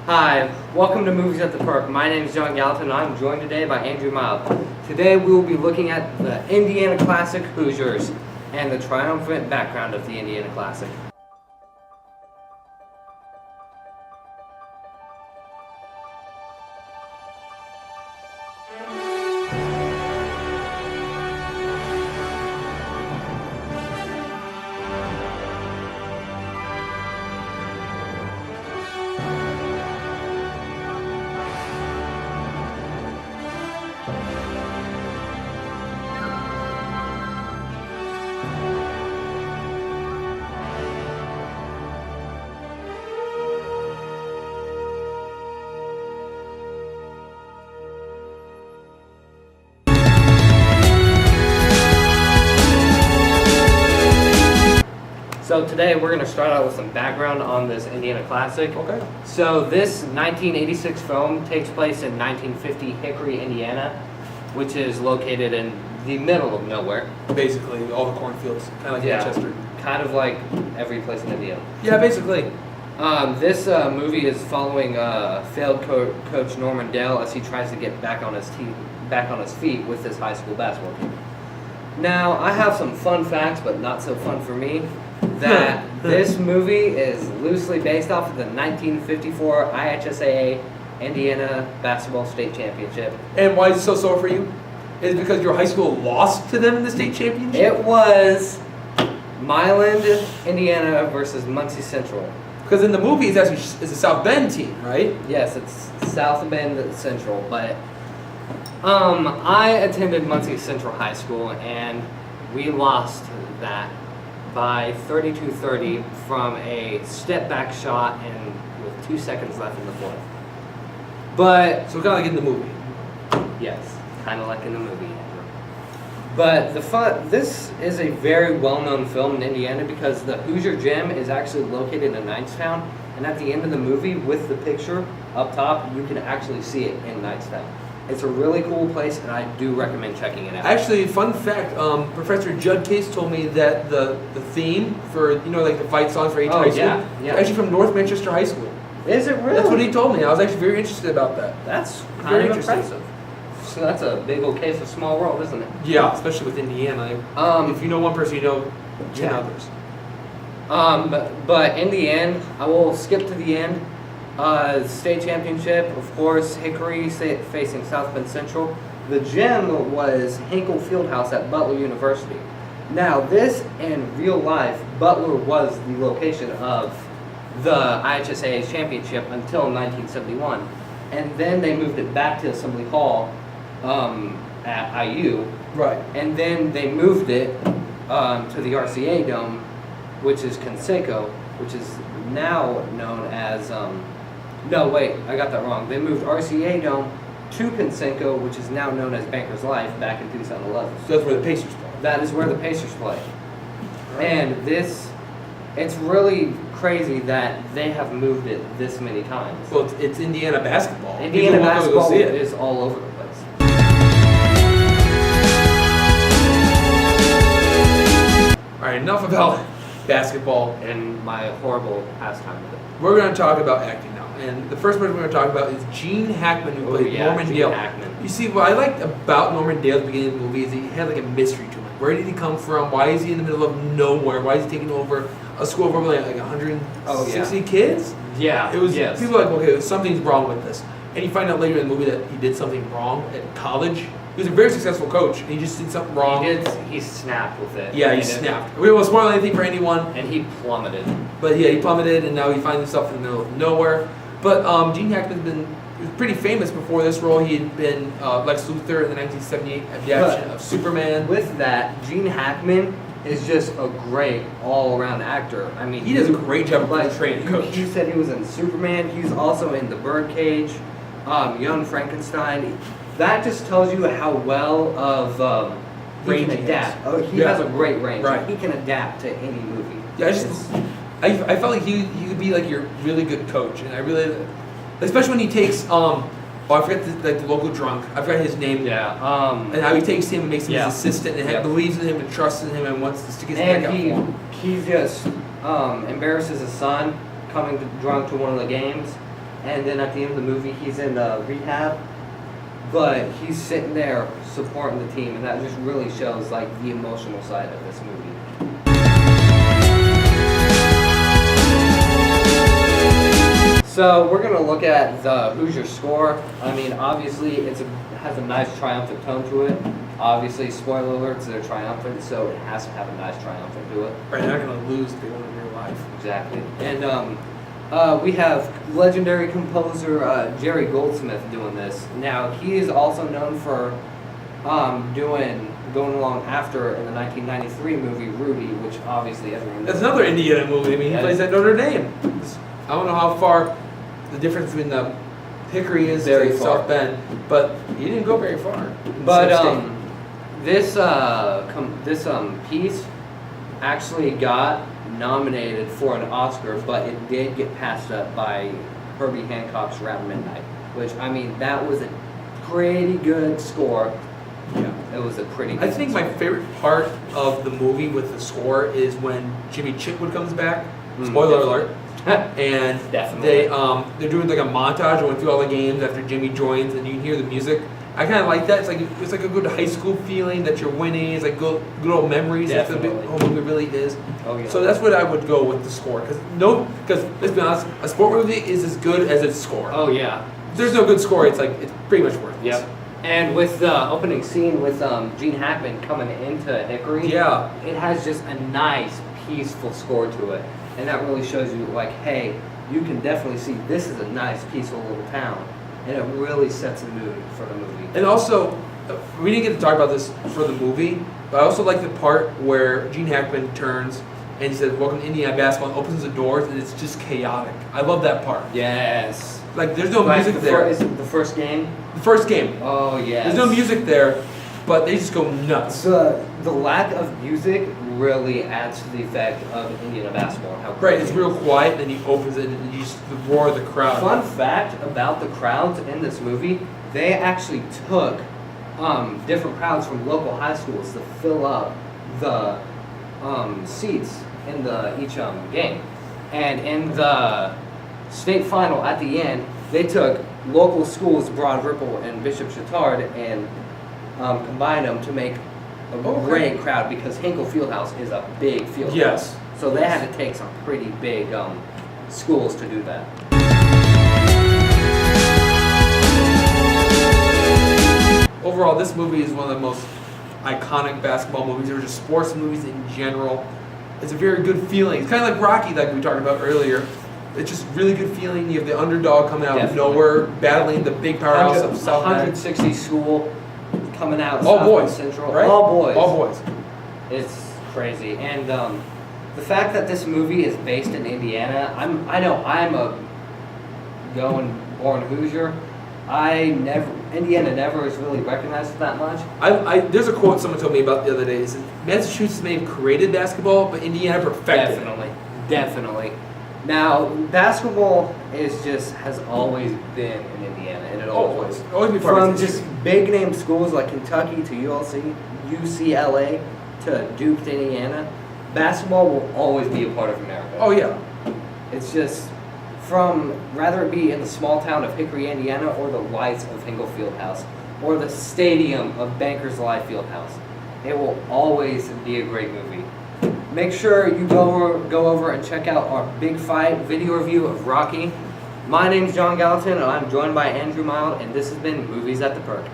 Hi, welcome to Movies at the Perc. My name is John Gallatin and I'm joined today by Andrew Miles. Today we will be looking at the Indiana Classic Hoosiers and the triumphant background of the Indiana Classic. So today we're going to start out with some background on this Indiana Classic. Okay. So this 1986 film takes place in 1950 Hickory, Indiana, which is located in the middle of nowhere. Basically, all the cornfields, kind of like Manchester. Kind of like every place in Indiana. Yeah, basically. This movie is following failed coach Norman Dale as he tries to get back on his feet with his high school basketball team. Now, I have some fun facts, but not so fun for me, that this movie is loosely based off of the 1954 IHSAA Indiana Basketball State Championship. And why is it so sore for you? Is it because your high school lost to them in the state championship? It was Milan, Indiana versus Muncie Central. Because in the movie, it's actually a South Bend team, right? Yes, it's South Bend Central, but I attended Muncie Central High School, and we lost that by 32-30 from a step-back shot and with 2 seconds left in the fourth. But So kind of like in the movie. yes, kind of like in the movie. But this is a very well-known film in Indiana because the Hoosier Gym is actually located in Knightstown, and at the end of the movie, with the picture up top, you can actually see it in Knightstown. It's a really cool place, and I do recommend checking it out. Actually, fun fact, Professor Judd Case told me that the theme for, like the fight songs for each high school, yeah. actually from North Manchester High School. Is it really? That's what he told me. I was actually very interested about that. That's Very kind of interesting. impressive. So that's a big old case of small world, isn't it? Yeah, especially with Indiana. If you know one person, you know 10 others. But in the end, I will skip to the end. State championship, of course, Hickory facing South Bend Central. The gym was Hinkle Fieldhouse at Butler University. Now, this in real life, Butler was the location of the IHSAA championship until 1971, and then they moved it back to Assembly Hall at IU. Right. And then they moved it to the RCA Dome, which is Conseco, which is now known as no, wait, I got that wrong. They moved RCA Dome to Conseco, which is now known as Bankers Life, back in 2011. So that's where the Pacers play. That is where the Pacers play. And it's really crazy that they have moved it this many times. Well, it's Indiana basketball. Indiana People want to go basketball see it. is all over the place. All right, enough about basketball. And my horrible pastime with it. We're going to talk about acting now. And the first person we're going to talk about is Gene Hackman, who played Norman Gene Dale. Hackman. You see, what I liked about Norman Dale at the beginning of the movie is he had like a mystery to him. Where did he come from? Why is he in the middle of nowhere? Why is he taking over a school of over like 160 kids? Yeah. It was yes. people were like, okay, something's wrong with this. And you find out later in the movie that he did something wrong at college. He was a very successful coach, and he just did something wrong. He snapped with it. Yeah, he snapped. We won't spoil anything for anyone. And he plummeted. But yeah, he plummeted, and now he finds himself in the middle of nowhere. But Gene Hackman's he was pretty famous before this role. He had been Lex Luthor in the 1978 adaptation of Superman. With that, Gene Hackman is just a great all-around actor. I mean, He does a great job of like portraying a coach. You said he was in Superman. He's also in The Birdcage, Young Frankenstein. That just tells you how well of he Range can he adapt. has. Oh, he Yeah. has a great range. Right. He can adapt to any movie. Yeah, I felt like he could be like your really good coach, and I really, especially when he takes I forget the local drunk. I forgot his name. Yeah. And how he takes him and makes him Yeah. his assistant and Yep. believes in him and trusts in him and wants to stick his neck And out for him. he just embarrasses his son coming drunk to one of the games. and then at the end of the movie, he's in rehab, but he's sitting there supporting the team, and that just really shows like the emotional side of this movie. So we're gonna look at the Hoosier score. I mean, obviously has a nice triumphant tone to it. Obviously, spoiler alerts, they're triumphant, so it has to have a nice triumphant to it. Right, they're not gonna lose if they win in real life. Exactly. And we have legendary composer Jerry Goldsmith doing this. Now, he is also known for going along after in the 1993 movie Rudy, which obviously everyone knows. That's another Indiana movie. I mean, he Yeah. plays at Notre Dame. I don't know how far the difference between the Hickory is Very to far. South Bend, but he didn't go very far. But this piece actually got nominated for an Oscar, but it did get passed up by Herbie Hancock's Round Midnight, which, I mean, that was a pretty good score. Yeah. It was a pretty good I think my favorite part of the movie with the score is when Jimmy Chitwood comes back. Spoiler alert. And Definitely. they're doing like a montage going through all the games after Jimmy joins, and you can hear the music. I kind of like that. It's like a good high school feeling that you're winning. It's like good old memories. That's what the Definitely. whole movie really is. Oh, yeah. So that's what I would go with the score. Because let's be honest, a sport movie is as good as its score. Oh, yeah. If there's no good score, it's pretty much worthless. Yep. And with the opening scene with Gene Hackman coming into Hickory, Yeah. it has just a nice, peaceful score to it. And that really shows you, like, hey, you can definitely see this is a nice, peaceful little town. And it really sets the mood for the movie. And also, we didn't get to talk about this for the movie, but I also like the part where Gene Hackman turns and he says, "Welcome to Indiana basketball," and opens the doors, and it's just chaotic. I love that part. Yes. Like, there's no Like music there. Is it the first game? The first game. Oh, yes. There's no music there, but they just go nuts. The lack of music really adds to the effect of Indiana basketball. How Right, it's real quiet, then he opens it, and you just the roar of the crowd. Fun fact about the crowds in this movie, they actually took different crowds from local high schools to fill up the seats in each game. And in the state final at the end, they took local schools, Broad Ripple and Bishop Chatard, and combined them to make a great crowd, because Hinkle Fieldhouse is a big field. Yes. So they had to take some pretty big schools to do that. Overall, this movie is one of the most iconic basketball movies, or just sports movies in general. It's a very good feeling. It's kind of like Rocky, like we talked about earlier. It's just really good feeling. You have the underdog coming out of nowhere, battling the big powerhouse of South Bend. 160 school coming out. All South boys, Central. right? All boys. All boys. It's crazy, and the fact that this movie is based in Indiana, I know I'm a born Hoosier. Indiana never is really recognized that much. There's a quote someone told me about the other day. It says, Massachusetts may have created basketball, but Indiana perfected it. Definitely. Now, basketball has always been in Indiana, and it always was. Always be part From of history. just big name schools like Kentucky to ULC, UCLA to Duke to Indiana, basketball will always be a part of America. Oh yeah. It's just rather it be in the small town of Hickory, Indiana, or the lights of Hinkle Fieldhouse, or the stadium of Bankers Life Fieldhouse. It will always be a great movie. Make sure you go over and check out our Big Fight video review of Rocky. My name's John Gallatin, and I'm joined by Andrew Mild, and this has been Movies at the Perc.